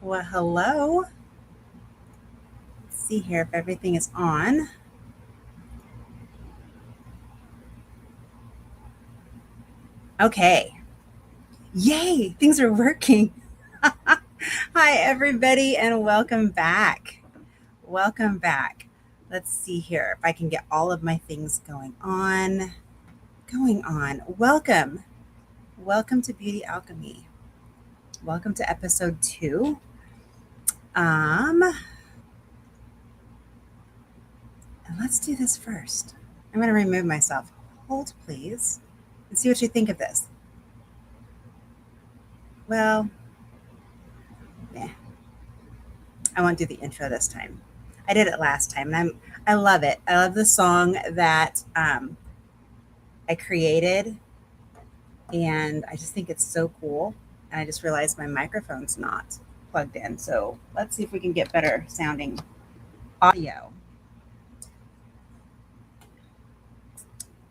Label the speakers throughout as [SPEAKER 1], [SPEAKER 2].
[SPEAKER 1] Well, hello. Let's see here if everything is on. Okay. Yay, things are working. Hi, everybody, and welcome back. Welcome back. Let's see here if I can get all of my things going on. Welcome. Welcome to Beauty Alchemy. Welcome to episode 2. And let's do this first. I'm going to remove myself. Hold, please, and see what you think of this. Well, yeah, I won't do the intro this time. I did it last time, and I love it. I love the song that I created, and I just think it's so cool. And I just realized my microphone's not plugged in, so let's see if we can get better sounding audio.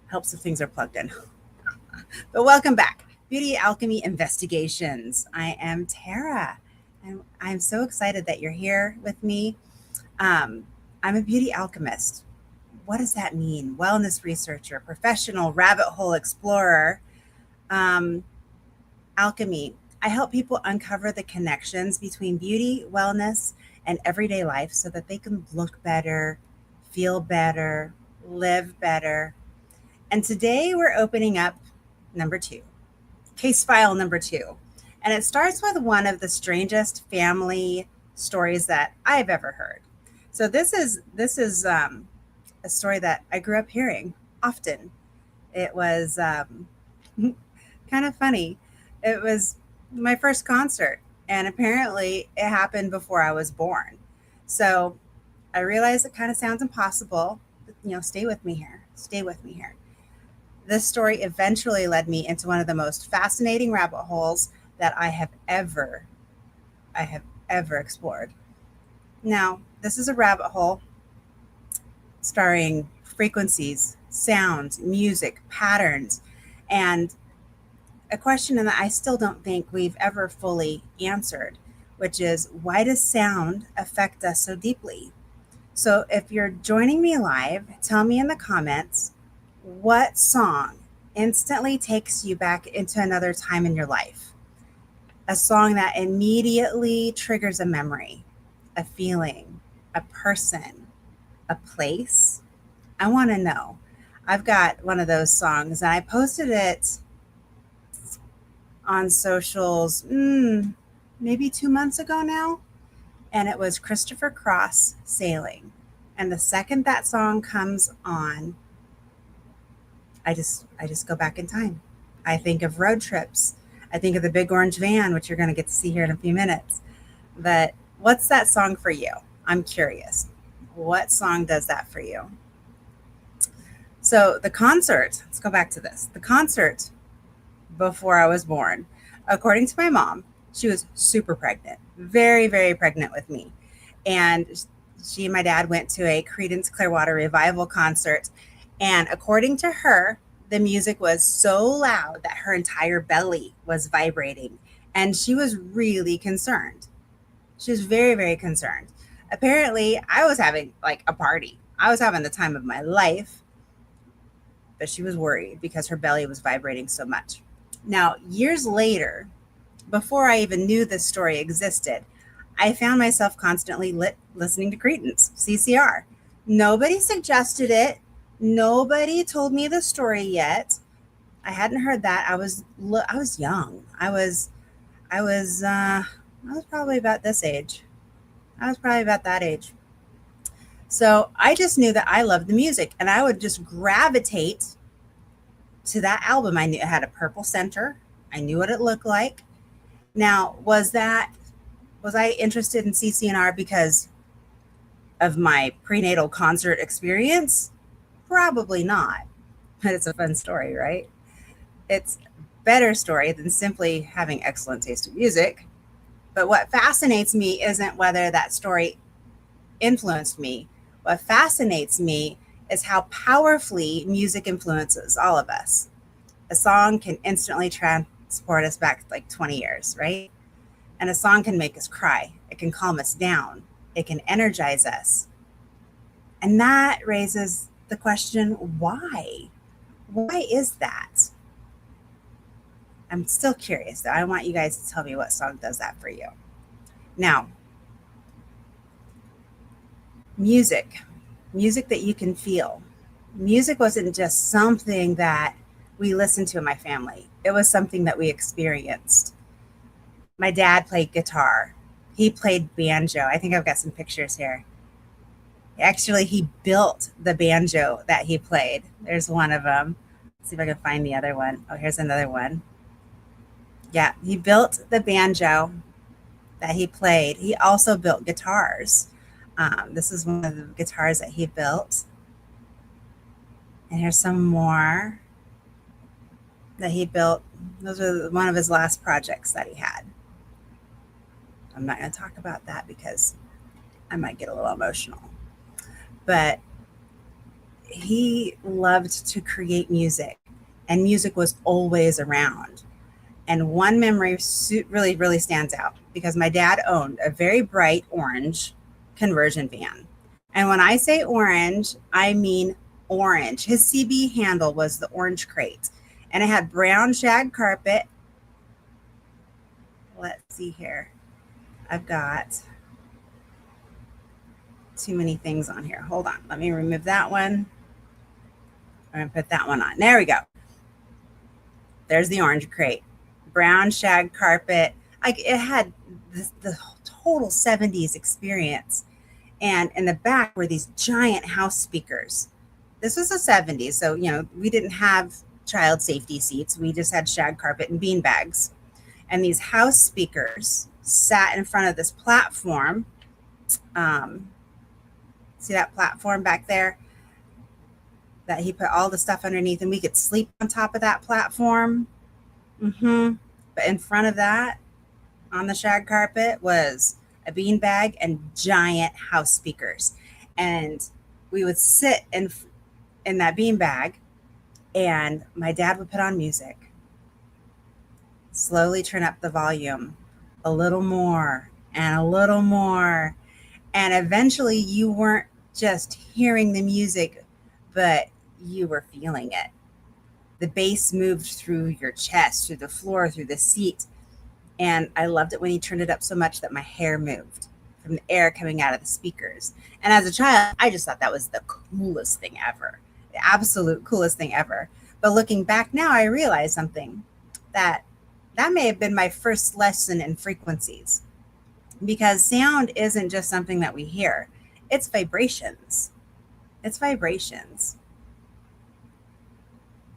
[SPEAKER 1] Helps if things are plugged in. But welcome back, Beauty Alchemy Investigations. I am Tara, and I'm so excited that you're here with me. I'm a beauty alchemist. What does that mean? Wellness researcher, professional rabbit hole explorer. Alchemy. I help people uncover the connections between beauty, wellness, and everyday life so that they can look better, feel better, live better. And today we're opening up number 2, case file number 2. And it starts with one of the strangest family stories that I've ever heard. So this is a story that I grew up hearing often. It was kind of funny. It was my first concert, and apparently it happened before I was born. So I realize it kind of sounds impossible. Stay with me here. Stay with me here. This story eventually led me into one of the most fascinating rabbit holes that I have ever explored. Now, this is a rabbit hole starring frequencies, sounds, music, patterns, and a question that I still don't think we've ever fully answered, which is, why does sound affect us so deeply? So if you're joining me live, tell me in the comments, what song instantly takes you back into another time in your life? A song that immediately triggers a memory, a feeling, a person, a place. I want to know. I've got one of those songs, and I posted it on socials maybe 2 months ago now, and it was Christopher Cross, Sailing. And the second that song comes on, I just go back in time. I think of road trips. I think of the big orange van, which you're going to get to see here in a few minutes. But what's that song for you? I'm curious. What song does that for you? So the concert, let's go back to this. The concert before I was born, according to my mom, she was super pregnant, very, very pregnant with me. And she and my dad went to a Creedence Clearwater Revival concert. And according to her, the music was so loud that her entire belly was vibrating. And she was really concerned. She was very, very concerned. Apparently, I was having like a party. I was having the time of my life. But she was worried because her belly was vibrating so much. Now, years later, before I even knew this story existed, I found myself constantly listening to Creedence, CCR. Nobody suggested it. Nobody told me the story yet. I hadn't heard that. I was young. I was probably about this age. I was probably about that age. So I just knew that I loved the music, and I would just gravitate to that album. I knew it had a purple center. I knew what it looked like. Now, was I interested in CCR because of my prenatal concert experience? Probably not, but it's a fun story, right? It's a better story than simply having excellent taste in music. But what fascinates me isn't whether that story influenced me. What fascinates me is how powerfully music influences all of us. A song can instantly transport us back like 20 years, right? And a song can make us cry. It can calm us down. It can energize us. And that raises the question, why? Why is that? I'm still curious, though. I want you guys to tell me what song does that for you. Now, music, music that you can feel. Music wasn't just something that we listened to in my family, it was something that we experienced. My dad played guitar, he played banjo. I think I've got some pictures here. Actually, he built the banjo that he played. There's one of them. Let's see if I can find the other one. Oh, here's another one. Yeah, he built the banjo that he played. He also built guitars. This is one of the guitars that he built. And here's some more that he built. Those are one of his last projects that he had. I'm not going to talk about that because I might get a little emotional. But he loved to create music, and music was always around. And one memory really, really stands out because my dad owned a very bright orange conversion van. And when I say orange, I mean orange. His CB handle was the orange crate, and it had brown shag carpet. Let's see here. I've got too many things on here. Hold on. Let me remove that one. I'm going to put that one on. There we go. There's the orange crate. Brown shag carpet. It had the total 70s experience. And in the back were these giant house speakers. This was the 70s. So, we didn't have child safety seats. We just had shag carpet and bean bags. And these house speakers sat in front of this platform. See that platform back there? That he put all the stuff underneath, and we could sleep on top of that platform. But in front of that, on the shag carpet, was a bean bag and giant house speakers. And we would sit in that bean bag, and my dad would put on music, slowly turn up the volume a little more and a little more. And eventually you weren't just hearing the music, but you were feeling it. The bass moved through your chest, through the floor, through the seat. And I loved it when he turned it up so much that my hair moved from the air coming out of the speakers. And as a child, I just thought that was the coolest thing ever, the absolute coolest thing ever. But looking back now, I realized something, that may have been my first lesson in frequencies, because sound isn't just something that we hear. It's vibrations. It's vibrations.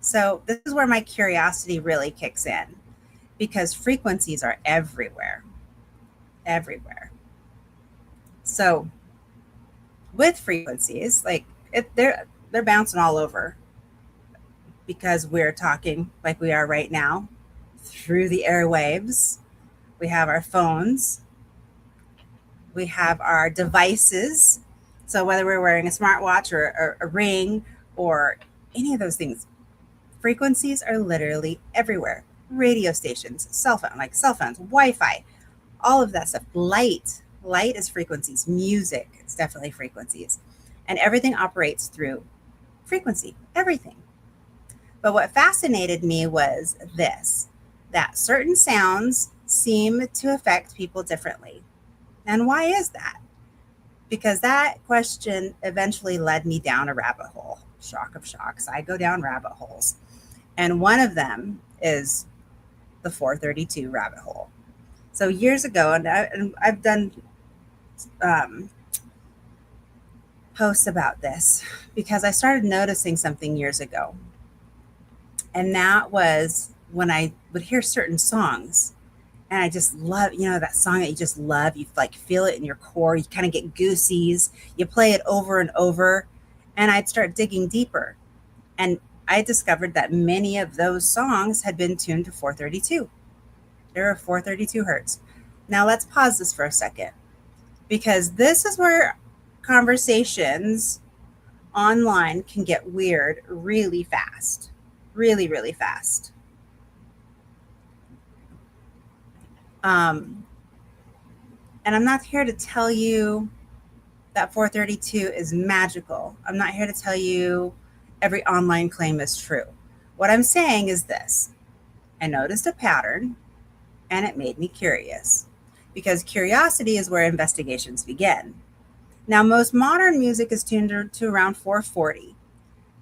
[SPEAKER 1] So this is where my curiosity really kicks in, because frequencies are everywhere, everywhere. So with frequencies, they're bouncing all over, because we're talking like we are right now through the airwaves. We have our phones. We have our devices. So whether we're wearing a smartwatch or a ring or any of those things, frequencies are literally everywhere. Radio stations, cell phones, Wi-Fi, all of that stuff. Light is frequencies. Music is definitely frequencies. And everything operates through frequency, everything. But what fascinated me was this, that certain sounds seem to affect people differently. And why is that? Because that question eventually led me down a rabbit hole. Shock of shocks. I go down rabbit holes. And one of them is the 432 rabbit hole. So years ago, and I've done posts about this, because I started noticing something years ago. And that was when I would hear certain songs. And I just love, that song that you just love. You feel it in your core. You kind of get goosies. You play it over and over. And I'd start digging deeper. And I discovered that many of those songs had been tuned to 432. There are 432 hertz. Now let's pause this for a second, because this is where conversations online can get weird really fast. Really, really fast. And I'm not here to tell you that 432 is magical. I'm not here to tell you every online claim is true. What I'm saying is this: I noticed a pattern and it made me curious, because curiosity is where investigations begin. Now, most modern music is tuned to around 440.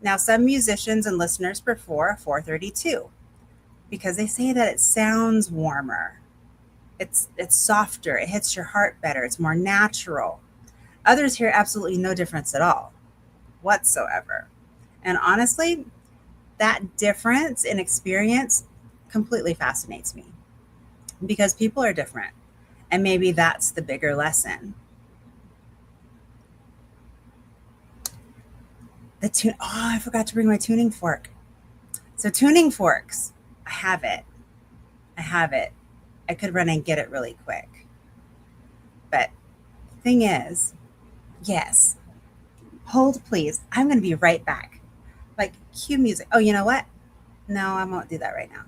[SPEAKER 1] Now, some musicians and listeners prefer 432 because they say that it sounds warmer. It's softer, it hits your heart better, it's more natural. Others hear absolutely no difference at all whatsoever. And honestly, that difference in experience completely fascinates me, because people are different. And maybe that's the bigger lesson. The tune. Oh, I forgot to bring my tuning fork. So tuning forks, I have it. I have it. I could run and get it really quick. But the thing is, yes, hold please. I'm going to be right back. Like, cue music. Oh, you know what? No, I won't do that right now.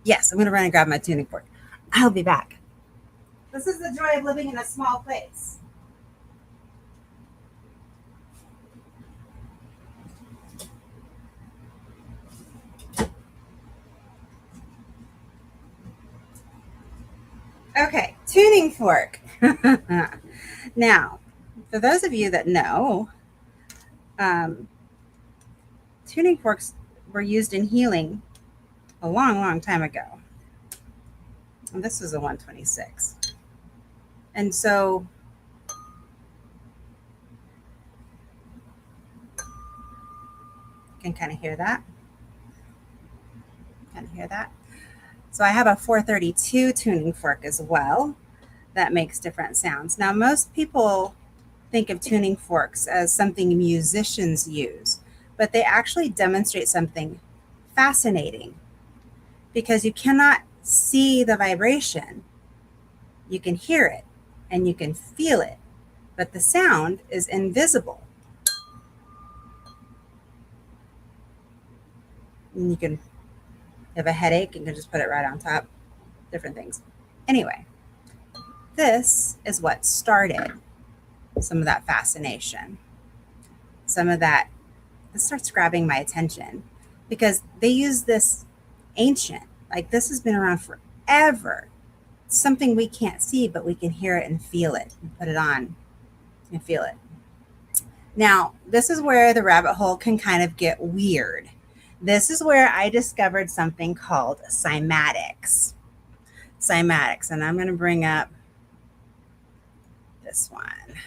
[SPEAKER 1] Yes, I'm going to run and grab my tuning fork. I'll be back. This is the joy of living in a small place. Okay, tuning fork. Now, for those of you that know, um, tuning forks were used in healing a long, long time ago. And this is a 126. And so you can kind of hear that. Kind of hear that. So I have a 432 tuning fork as well that makes different sounds. Now, most people think of tuning forks as something musicians use, but they actually demonstrate something fascinating, because you cannot see the vibration. You can hear it and you can feel it, but the sound is invisible. And you can have a headache and you can just put it right on top, different things. Anyway, this is what started some of that fascination. Some of that, this starts grabbing my attention, because they use this ancient, like this has been around forever. It's something we can't see, but we can hear it and feel it and put it on and feel it. Now, this is where the rabbit hole can kind of get weird. This is where I discovered something called cymatics. Cymatics, and I'm going to bring up this one.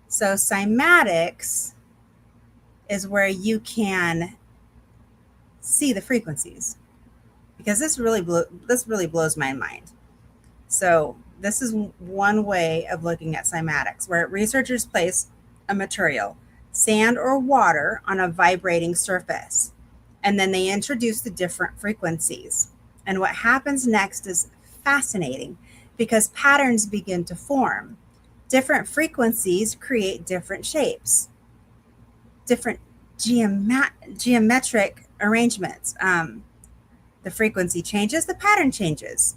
[SPEAKER 1] So cymatics is where you can see the frequencies, because this really blows my mind. So this is one way of looking at cymatics, where researchers place a material, sand or water, on a vibrating surface, and then they introduce the different frequencies. And what happens next is fascinating, because patterns begin to form. Different frequencies create different shapes, different geometric arrangements. The frequency changes, the pattern changes.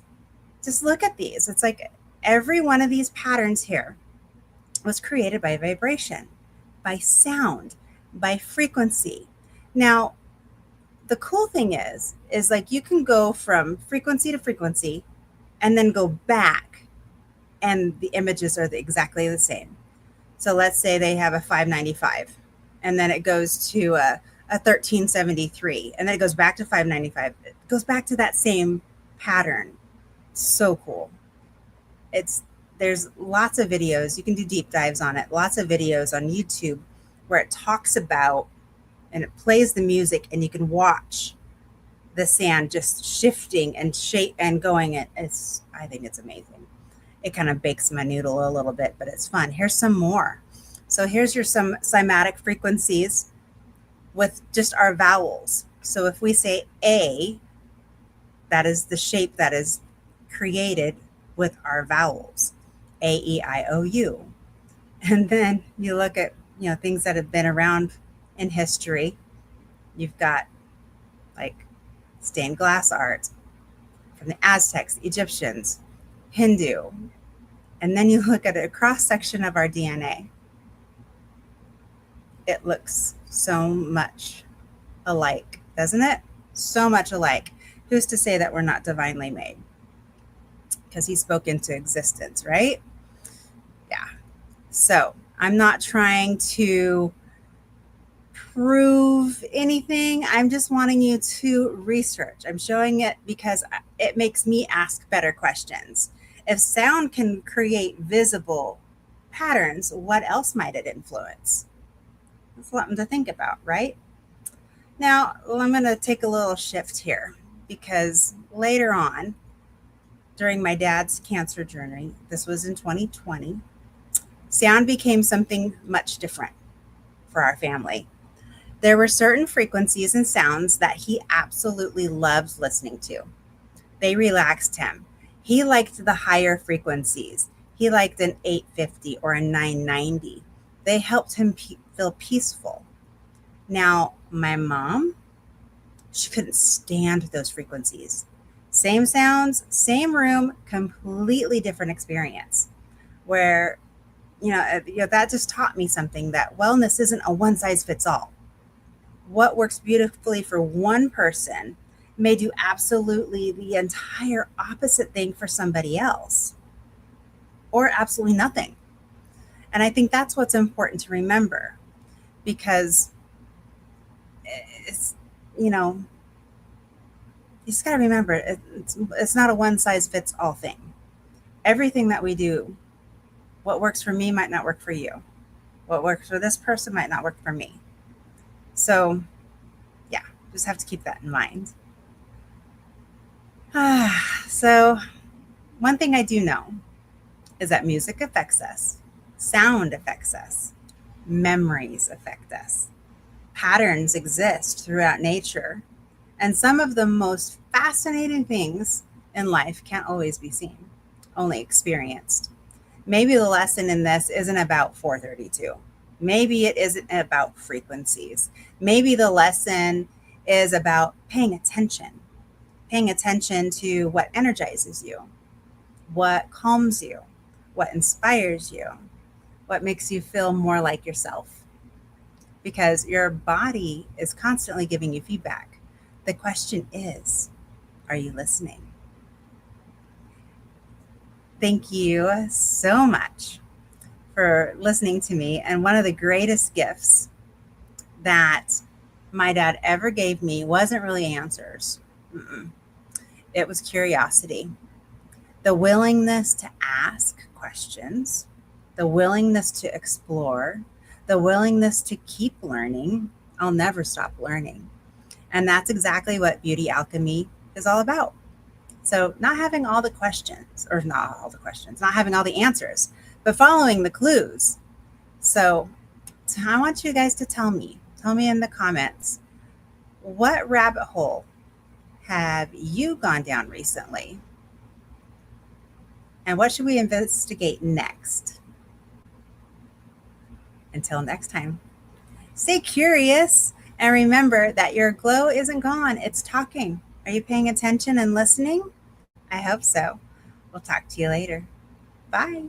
[SPEAKER 1] Just look at these. It's like every one of these patterns here was created by vibration, by sound, by frequency. Now, the cool thing is like you can go from frequency to frequency and then go back, and the images are exactly the same. So let's say they have a 595, and then it goes to a 1373, and then it goes back to 595. It goes back to that same pattern. So cool. There's lots of videos. You can do deep dives on it. Lots of videos on YouTube where it talks about, and it plays the music, and you can watch the sand just shifting and shape and going. I think it's amazing. It kind of bakes my noodle a little bit, but it's fun. Here's some more. So here's some cymatic frequencies with just our vowels. So if we say A, that is the shape that is created with our vowels, A, E, I, O, U. And then you look at, things that have been around in history. You've got like stained glass art from the Aztecs, Egyptians, Hindu, And then you look at a cross section of our DNA. It looks so much alike, doesn't it? So much alike. Who's to say that we're not divinely made? Because he spoke into existence, right? Yeah. So I'm not trying to prove anything. I'm just wanting you to research. I'm showing it because it makes me ask better questions. If sound can create visible patterns, what else might it influence? That's something to think about, right? Now, I'm going to take a little shift here because later on, during my dad's cancer journey, this was in 2020, sound became something much different for our family. There were certain frequencies and sounds that he absolutely loved listening to. They relaxed him. He liked the higher frequencies. He liked an 850 or a 990. They helped him feel peaceful. Now, my mom, she couldn't stand those frequencies. Same sounds, same room, completely different experience. Where, that just taught me something, that wellness isn't a one size fits all. What works beautifully for one person may do absolutely the entire opposite thing for somebody else, or absolutely nothing. And I think that's what's important to remember, because it's, you just got to remember it's not a one size fits all thing. Everything that we do, what works for me might not work for you. What works for this person might not work for me. So, yeah, just have to keep that in mind. So, one thing I do know is that music affects us, sound affects us, memories affect us, patterns exist throughout nature, and some of the most fascinating things in life can't always be seen, only experienced. Maybe the lesson in this isn't about 432. Maybe it isn't about frequencies. Maybe the lesson is about paying attention to what energizes you, what calms you, what inspires you, what makes you feel more like yourself. Because your body is constantly giving you feedback. The question is, are you listening? Thank you so much for listening to me. And one of the greatest gifts that my dad ever gave me wasn't really answers. It was curiosity, the willingness to ask questions, the willingness to explore, the willingness to keep learning. I'll never stop learning. And that's exactly what Beauty Alchemy is all about. So not having all the questions, or not having all the answers, but following the clues. So I want you guys to tell me in the comments, what rabbit hole have you gone down recently? And what should we investigate next? Until next time, stay curious and remember that your glow isn't gone, it's talking. Are you paying attention and listening? I hope so. We'll talk to you later. Bye.